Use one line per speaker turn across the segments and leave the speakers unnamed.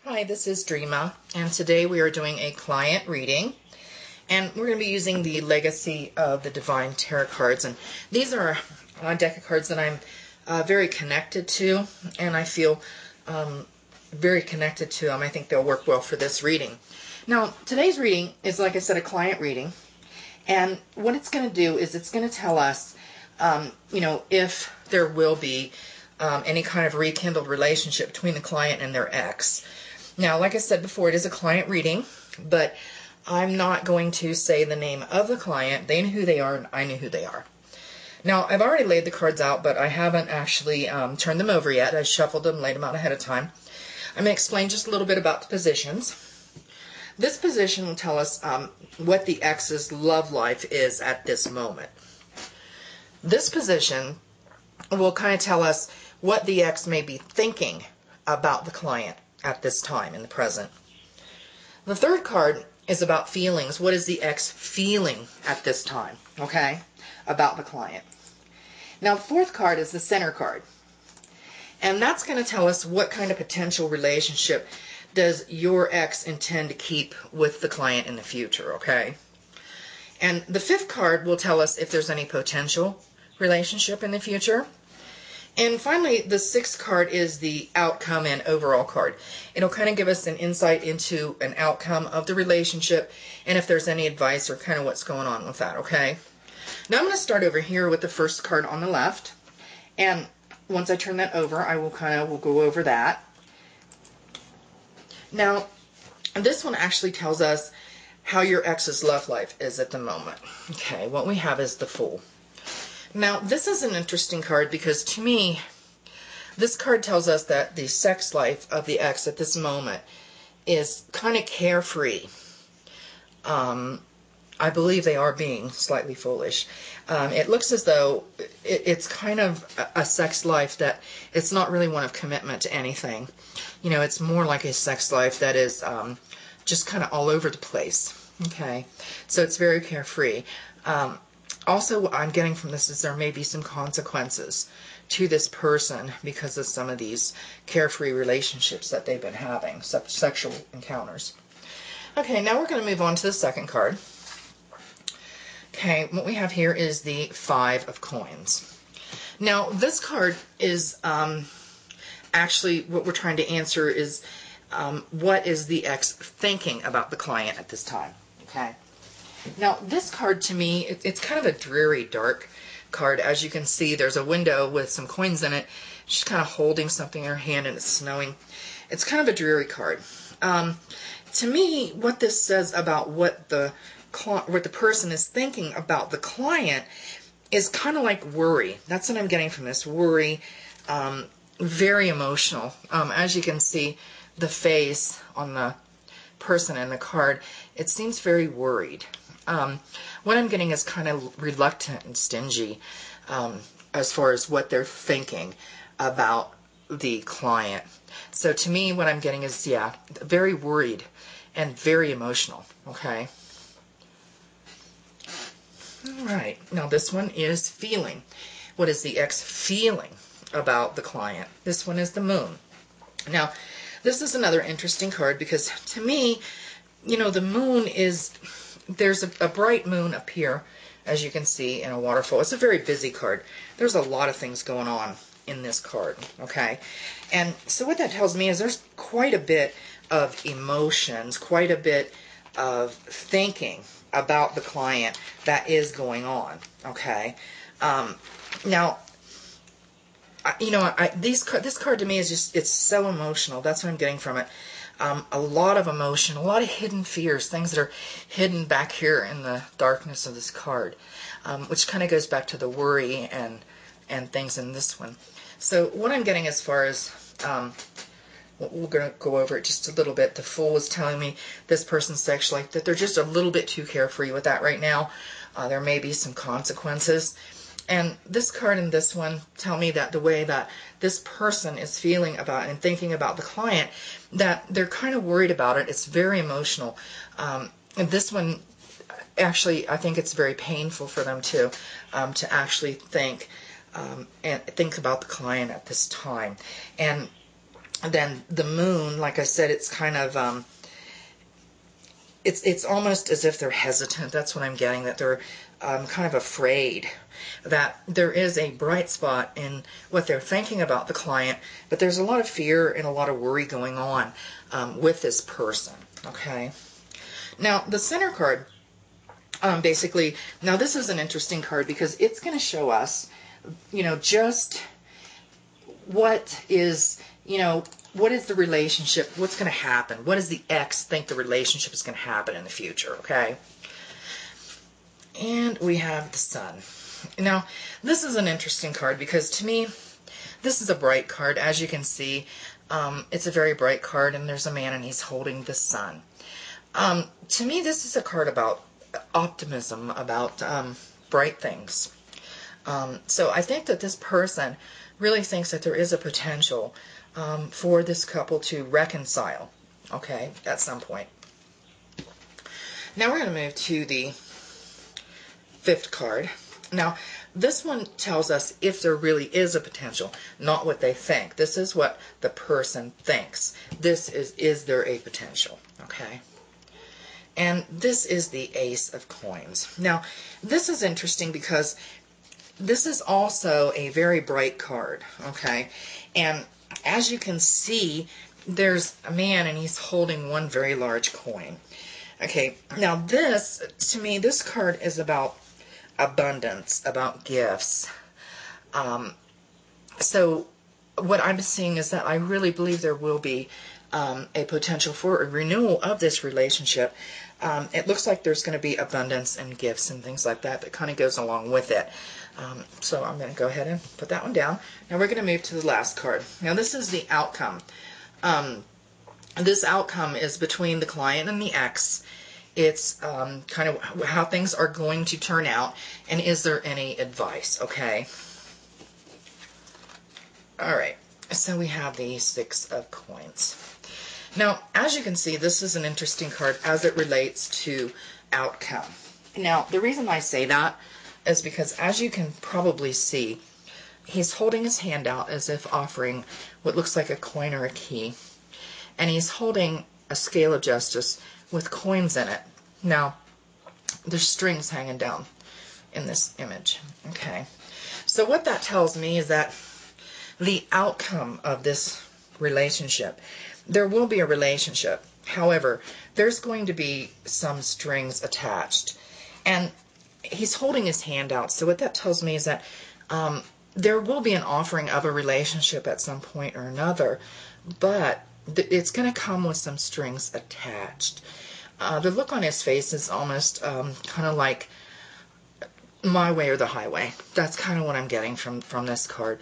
Hi, this is Dreama, and today we are doing a client reading, and we're going to be using the Legacy of the Divine Tarot cards, and these are a deck of cards that I'm very connected to, and I feel very connected to them. I think they'll work well for this reading. Now, today's reading is, like I said, a client reading, and what it's going to do is it's going to tell us, if there will be any kind of rekindled relationship between the client and their ex. Now, like I said before, it is a client reading, but I'm not going to say the name of the client. They know who they are, and I know who they are. Now, I've already laid the cards out, but I haven't actually turned them over yet. I shuffled them, laid them out ahead of time. I'm going to explain just a little bit about the positions. This position will tell us what the ex's love life is at this moment. This position will kind of tell us what the ex may be thinking about the client at this time in the present. The third card is about feelings. What is the ex feeling at this time, okay, about the client? Now, the fourth card is the center card. And that's going to tell us what kind of potential relationship does your ex intend to keep with the client in the future, okay? And the fifth card will tell us if there's any potential relationship in the future. And finally, the sixth card is the outcome and overall card. It'll kind of give us an insight into an outcome of the relationship and if there's any advice or kind of what's going on with that, okay? Now I'm going to start over here with the first card on the left. And once I turn that over, I will we'll go over that. Now, this one actually tells us how your ex's love life is at the moment. Okay, what we have is the Fool. Now, this is an interesting card because to me, this card tells us that the sex life of the ex at this moment is kind of carefree. I believe they are being slightly foolish. It looks as though it's kind of a sex life that it's not really one of commitment to anything. You know, it's more like a sex life that is just kind of all over the place. Okay, so it's very carefree. Also, what I'm getting from this is there may be some consequences to this person because of some of these carefree relationships that they've been having, sexual encounters. Okay, now we're going to move on to the second card. Okay, what we have here is the Five of Coins. Now, this card is actually what we're trying to answer is what is the ex thinking about the client at this time, okay? Now, this card to me, it's kind of a dreary, dark card. As you can see, there's a window with some coins in it. She's kind of holding something in her hand and it's snowing. It's kind of a dreary card. To me, what this says about what the person is thinking about the client is kind of like worry. That's what I'm getting from this, worry. Very emotional. As you can see, the face on the person in the card, it seems very worried. What I'm getting is kind of reluctant and stingy as far as what they're thinking about the client. So to me, what I'm getting is, yeah, very worried and very emotional, okay? All right, now this one is feeling. What is the ex feeling about the client? This one is the Moon. Now, this is another interesting card because to me, you know, the Moon is, there's a bright moon up here, as you can see, in a waterfall. It's a very busy card. There's a lot of things going on in this card, okay? And so what that tells me is there's quite a bit of emotions, quite a bit of thinking about the client that is going on, okay? Now, this card to me is just, it's so emotional. That's what I'm getting from it. A lot of emotion, a lot of hidden fears, things that are hidden back here in the darkness of this card, which kind of goes back to the worry and things in this one. So what I'm getting as far as, we're going to go over it just a little bit. The Fool is telling me this person's sex life, that they're just a little bit too carefree with that right now. There may be some consequences. And this card and this one tell me that the way that this person is feeling about and thinking about the client, that they're kind of worried about it. It's very emotional. And this one, actually, I think it's very painful for them to actually think and think about the client at this time. And then the moon, like I said, it's kind of, it's almost as if they're hesitant. That's what I'm getting, that they're kind of afraid that there is a bright spot in what they're thinking about the client, but there's a lot of fear and a lot of worry going on with this person, okay? Now, the center card, basically, now this is an interesting card because it's going to show us, just what is, what is the relationship, what's going to happen, what does the ex think the relationship is going to happen in the future, okay? And we have the Sun. Now, this is an interesting card because to me, this is a bright card. As you can see, it's a very bright card, and there's a man and he's holding the Sun. To me, this is a card about optimism, about bright things. So I think that this person really thinks that there is a potential for this couple to reconcile, okay, at some point. Now we're going to move to the 5th card. Now, this one tells us if there really is a potential, not what they think. This is what the person thinks. This is there a potential, okay? And this is the Ace of Coins. Now, this is interesting because this is also a very bright card, okay? And as you can see, there's a man and he's holding one very large coin. Okay, now this, to me, this card is about abundance, about gifts. So what I'm seeing is that I really believe there will be a potential for a renewal of this relationship. It looks like there's going to be abundance and gifts and things like that that kind of goes along with it. So I'm going to go ahead and put that one down. Now we're going to move to the last card. Now this is the outcome. This outcome is between the client and the ex. It's kind of how things are going to turn out, and is there any advice, okay? All right, so we have the 6 of Coins. Now, as you can see, this is an interesting card as it relates to outcome. Now, the reason I say that is because, as you can probably see, he's holding his hand out as if offering what looks like a coin or a key. And he's holding a scale of justice with coins in it. Now, there's strings hanging down in this image. Okay. So what that tells me is that the outcome of this relationship, there will be a relationship. However, there's going to be some strings attached. And he's holding his hand out. So what that tells me is that there will be an offering of a relationship at some point or another, but it's going to come with some strings attached. The look on his face is almost kind of like my way or the highway. That's kind of what I'm getting from this card.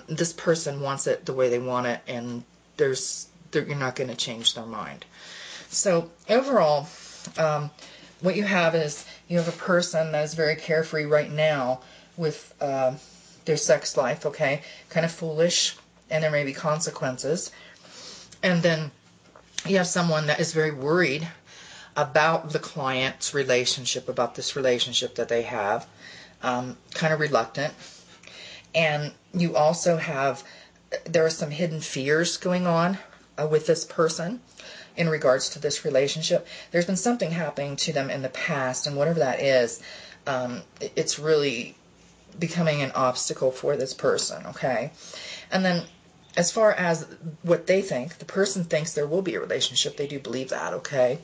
This person wants it the way they want it, and you're not going to change their mind. So overall, what you have is you have a person that is very carefree right now with their sex life, okay, kind of foolish, and there may be consequences. And then you have someone that is very worried about the client's relationship, about this relationship that they have, kind of reluctant. And you also have, there are some hidden fears going on with this person in regards to this relationship. There's been something happening to them in the past, and whatever that is, it's really becoming an obstacle for this person, okay? And then as far as what they think, the person thinks there will be a relationship. They do believe that, okay?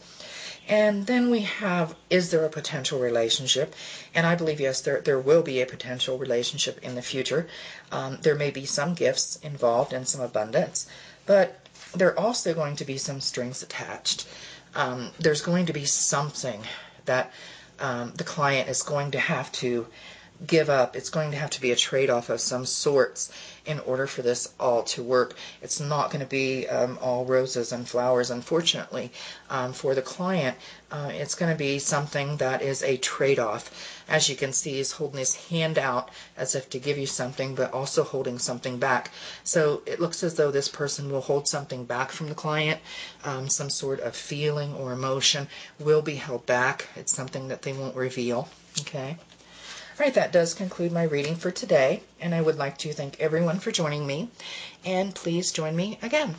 And then we have, is there a potential relationship? And I believe, yes, there will be a potential relationship in the future. There may be some gifts involved and some abundance, but there are also going to be some strings attached. There's going to be something that the client is going to have to give up. It's going to have to be a trade-off of some sorts in order for this all to work. It's not going to be all roses and flowers, unfortunately. For the client, it's going to be something that is a trade-off. As you can see, he's holding his hand out as if to give you something, but also holding something back. So it looks as though this person will hold something back from the client. Some sort of feeling or emotion will be held back. It's something that they won't reveal. Okay. right, that does conclude my reading for today, and I would like to thank everyone for joining me, and please join me again.